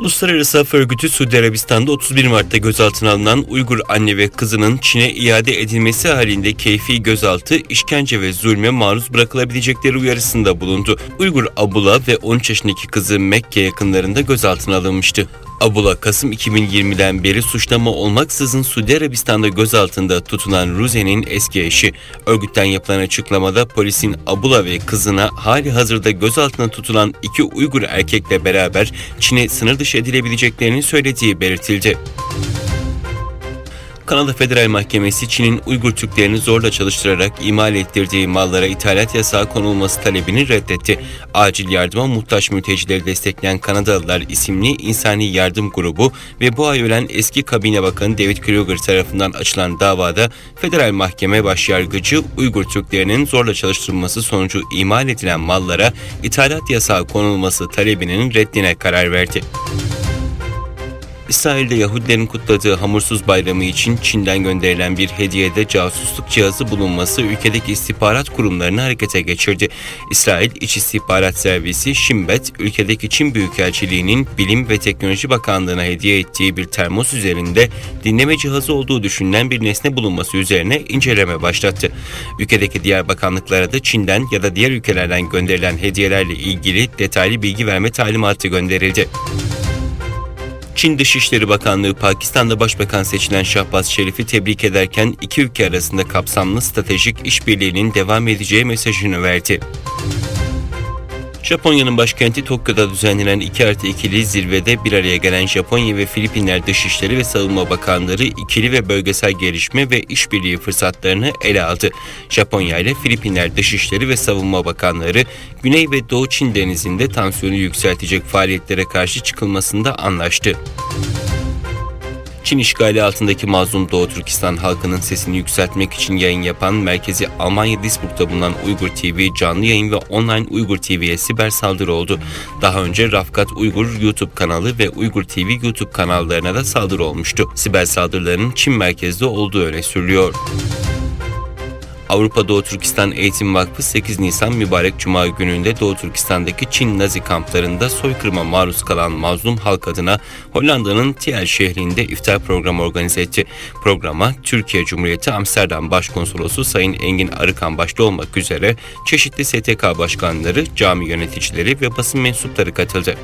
Uluslararası Af Örgütü Suudi Arabistan'da 31 Mart'ta gözaltına alınan Uygur anne ve kızının Çin'e iade edilmesi halinde keyfi gözaltı, işkence ve zulme maruz bırakılabilecekleri uyarısında bulundu. Uygur Abula ve 13 yaşındaki kızı Mekke yakınlarında gözaltına alınmıştı. Abula, Kasım 2020'den beri suçlama olmaksızın Suudi Arabistan'da gözaltında tutulan Ruze'nin eski eşi. Örgütten yapılan açıklamada polisin Abula ve kızına hali hazırda gözaltına tutulan 2 Uygur erkekle beraber Çin'e sınır dışı edilebileceklerini söylediği belirtildi. Kanada Federal Mahkemesi, Çin'in Uygur Türklerini zorla çalıştırarak imal ettirdiği mallara ithalat yasağı konulması talebini reddetti. Acil yardıma muhtaç mültecileri destekleyen Kanadalılar isimli insani yardım grubu ve bu ay ölen eski kabine bakanı David Kruger tarafından açılan davada Federal Mahkeme Başyargıcı, Uygur Türklerinin zorla çalıştırılması sonucu imal edilen mallara ithalat yasağı konulması talebinin reddine karar verdi. İsrail'de Yahudilerin kutladığı Hamursuz Bayramı için Çin'den gönderilen bir hediyede casusluk cihazı bulunması ülkedeki istihbarat kurumlarını harekete geçirdi. İsrail İç İstihbarat Servisi, Shin Bet, ülkedeki Çin Büyükelçiliği'nin Bilim ve Teknoloji Bakanlığı'na hediye ettiği bir termos üzerinde dinleme cihazı olduğu düşünülen bir nesne bulunması üzerine inceleme başlattı. Ülkedeki diğer bakanlıklara da Çin'den ya da diğer ülkelerden gönderilen hediyelerle ilgili detaylı bilgi verme talimatı gönderildi. Çin Dışişleri Bakanlığı, Pakistan'da Başbakan seçilen Şahbaz Şerif'i tebrik ederken iki ülke arasında kapsamlı stratejik işbirliğinin devam edeceği mesajını verdi. Japonya'nın başkenti Tokyo'da düzenlenen 2+2'li zirvede bir araya gelen Japonya ve Filipinler Dışişleri ve Savunma Bakanları ikili ve bölgesel gelişme ve işbirliği fırsatlarını ele aldı. Japonya ile Filipinler Dışişleri ve Savunma Bakanları, Güney ve Doğu Çin Denizi'nde tansiyonu yükseltecek faaliyetlere karşı çıkılmasında anlaştı. Çin işgali altındaki mazlum Doğu Türkistan halkının sesini yükseltmek için yayın yapan merkezi Almanya Duisburg'da bulunan Uygur TV canlı yayın ve online Uygur TV'ye siber saldırı oldu. Daha önce Rafkat Uygur YouTube kanalı ve Uygur TV YouTube kanallarına da saldırı olmuştu. Siber saldırıların Çin merkezli olduğu öne sürülüyor. Avrupa Doğu Türkistan Eğitim Vakfı 8 Nisan mübarek Cuma gününde Doğu Türkistan'daki Çin Nazi kamplarında soykırıma maruz kalan mazlum halk adına Hollanda'nın Tiel şehrinde iftar programı organize etti. Programa Türkiye Cumhuriyeti Amsterdam Başkonsolosu Sayın Engin Arıkan başta olmak üzere çeşitli STK başkanları, cami yöneticileri ve basın mensupları katıldı.